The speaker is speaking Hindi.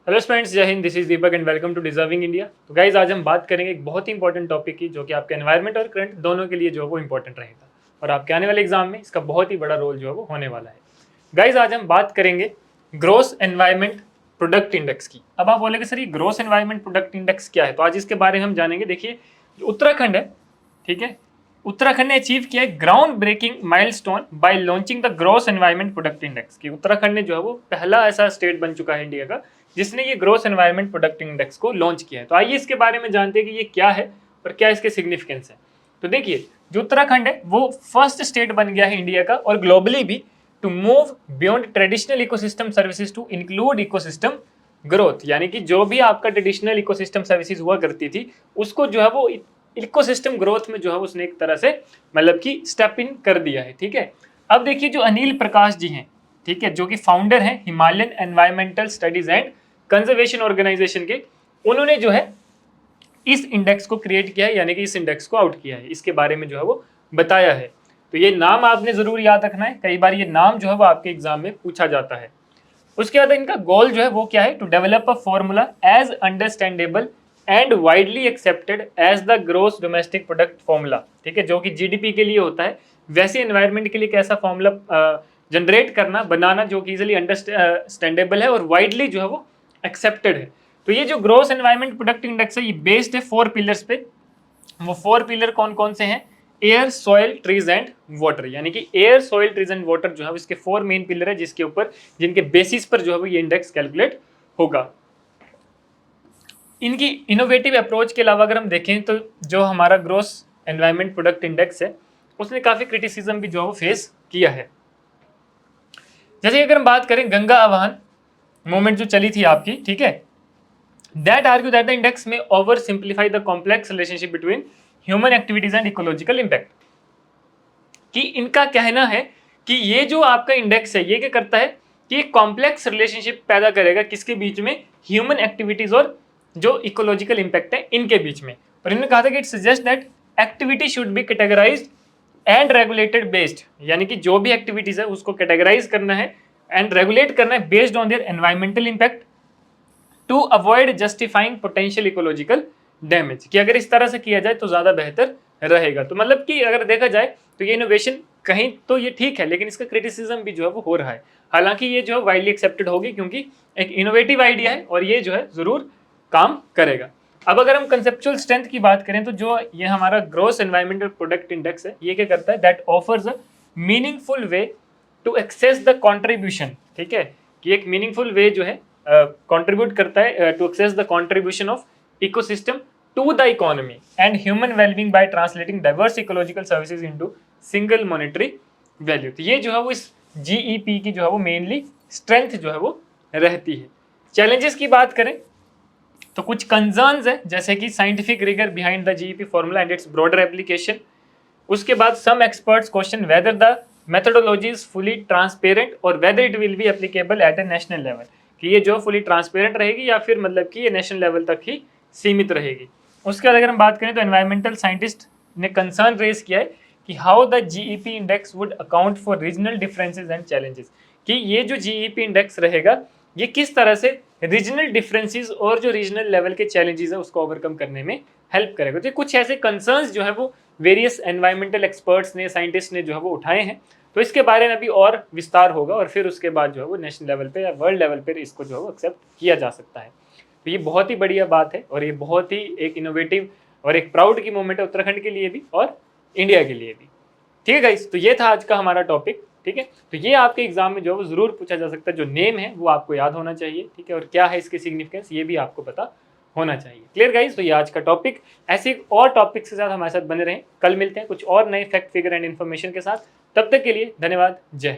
हेलो फ्रेंड्स, जय हिंद। This is Deepak and welcome to deserving India. तो गाइज आज हम बात करेंगे एक बहुत ही इंपॉर्टेंट टॉपिक की, जो कि आपके एनवायरनमेंट और करंट दोनों के लिए जो है वो इंपॉर्टेंट रहेगा और आपके आने वाले एग्जाम में इसका बहुत ही बड़ा रोल जो है वो होने वाला है। गाइज आज हम बात करेंगे ग्रोस एनवायरनमेंट प्रोडक्ट इंडेक्स की। अब आप बोलेंगे सर ये ग्रोस एनवायरनमेंट प्रोडक्ट इंडेक्स क्या है, तो आज इसके बारे में हम जानेंगे। देखिए उत्तराखंड है, ठीक है, उत्तराखंड ने अचीव किया है ground breaking milestone by launching the gross environment product index की। उत्तराखंड ने जो है वो पहला ऐसा स्टेट बन चुका है इंडिया का जिसने ये ग्रोस एनवायरनमेंट प्रोडक्ट इंडेक्स को लॉन्च किया है। तो आइए इसके बारे में जानते हैं कि ये क्या है और क्या इसके सिग्निफिकेंस है। तो देखिए जो उत्तराखंड है वो फर्स्ट स्टेट बन गया है इंडिया का और ग्लोबली भी to move beyond traditional ecosystem services to include ecosystem growth, यानी कि जो भी आपका ट्रेडिशनल इकोसिस्टम सर्विसेज हुआ करती थी उसको जो है वो इकोसिस्टम ग्रोथ में जो है उसने एक तरह से मतलब कि स्टेप इन कर दिया है। ठीक है, अब देखिए जो अनिल प्रकाश जी हैं, ठीक है, जो कि फाउंडर हैं Himalayan environmental studies and conservation organization के, उन्होंने जो है इस इंडेक्स को क्रिएट किया है, यानी कि इस इंडेक्स को आउट किया है, इसके बारे में जो है वो बताया है। तो ये नाम आपने जरूर याद रखना है, कई बार ये नाम जो है वो आपके एग्जाम में पूछा जाता है। उसके बाद इनका गोल जो है वो क्या है, to develop a formula as understandable and widely accepted as the gross domestic product formula. ठीक है, जो कि जीडीपी के लिए होता है, वैसे एनवायरनमेंट के लिए कैसा फॉर्मूला जनरेट करना, बनाना जो कि इजिली अंडरस्टैंडेबल है और वाइडली जो है वो एक्सेप्टेड है। तो ये जो ग्रोस एनवायरनमेंट प्रोडक्ट इंडेक्स है ये बेस्ड है 4 पिलर्स पे। वो 4 पिलर कौन कौन से हैं? Air, soil, trees and water, यानी कि air, soil, trees and water जो है इसके 4 मेन पिलर है जिसके ऊपर, जिनके बेसिस पर जो है वो ये इंडेक्स कैलकुलेट होगा। इनकी इनोवेटिव अप्रोच के अलावा अगर हम देखें तो जो हमारा ग्रोस एनवायरनमेंट प्रोडक्ट इंडेक्स है उसने काफी क्रिटिसिज्म भी जो है वो फेस किया है। जैसे अगर हम बात करें गंगा आह्वान मूवमेंट जो चली थी आपकी, ठीक है, that argue that the index may oversimplify the complex relationship between human activities and ecological impact. कि इनका कहना है कि ये जो आपका इंडेक्स है ये क्या करता है कि एक कॉम्प्लेक्स रिलेशनशिप पैदा करेगा किसके बीच में? ह्यूमन एक्टिविटीज और जो इकोलॉजिकल इंपैक्ट है इनके बीच में। और इन्होंने कहा था कि it suggest that activity should be categorised and regulated based, यानी कि जो भी एक्टिविटीज है उसको कैटेगराइज करना है एंड रेगुलेट करना है based on their environmental impact to avoid justifying potential ecological damage. कि अगर इस तरह से किया जाए तो ज्यादा बेहतर रहेगा। तो मतलब कि अगर देखा जाए तो ये इनोवेशन कहीं तो ये ठीक है, लेकिन इसका क्रिटिसिज्म भी जो है वो हो रहा है। हालांकि ये जो है वाइडली एक्सेप्टेड होगी क्योंकि एक इनोवेटिव आइडिया है और ये जो है जरूर काम करेगा। अब अगर हम कंसेप्चुअल स्ट्रेंथ की बात करें तो जो ये हमारा ग्रोस एनवायरमेंटल प्रोडक्ट इंडेक्स है ये क्या करता है? That offers a meaningful way to access the contribution. ठीक है, कि एक मीनिंगफुल वे जो है कंट्रीब्यूट करता है to access the contribution of ecosystem to the economy and human wellbeing by translating diverse ecological services into single monetary value. तो ये जो है वो इस जीईपी की जो है वो मेनली स्ट्रेंथ जो है वो रहती है। चैलेंजेस की बात करें तो कुछ कंसर्न्स है, जैसे कि scientific rigour behind the GEP formula and its broader application. उसके बाद some experts question whether the methodology is fully transparent और whether it will be applicable at a national level. कि ये जो फुली ट्रांसपेरेंट रहेगी या फिर मतलब कि ये नेशनल लेवल तक ही सीमित रहेगी। उसके बाद अगर हम बात करें तो एनवायरमेंटल साइंटिस्ट ने कंसर्न रेज किया है कि how the GEP index would account for regional differences and challenges. कि ये जो जीईपी इंडेक्स रहेगा ये किस तरह से रीजनल डिफरेंसेस और जो रीजनल लेवल के चैलेंजेस है उसको ओवरकम करने में हेल्प करेगा। तो कुछ ऐसे कंसर्न्स जो है वो वेरियस एनवायरमेंटल एक्सपर्ट्स ने, साइंटिस्ट ने जो है वो उठाए हैं। तो इसके बारे में अभी और विस्तार होगा और फिर उसके बाद जो है वो नेशनल लेवल पे या वर्ल्ड लेवल पे इसको जो है वो एक्सेप्ट किया जा सकता है। तो ये बहुत ही बढ़िया बात है और ये बहुत ही एक इनोवेटिव और एक प्राउड की मोमेंट है उत्तराखंड के लिए भी और इंडिया के लिए भी। ठीक है गाइस, तो ये था आज का हमारा टॉपिक। ठीक है, तो ये आपके एग्जाम में जो है वो जरूर पूछा जा सकता है। जो नेम है वो आपको याद होना चाहिए, ठीक है, और क्या है इसकी सिग्निफिकेंस ये भी आपको पता होना चाहिए। क्लियर गाइस, तो ये आज का टॉपिक। ऐसे और टॉपिक्स के साथ हमारे साथ बने रहें। कल मिलते हैं कुछ और नए फैक्ट फिगर एंड इन्फॉर्मेशन के साथ। तब तक के लिए धन्यवाद। जय हिंद।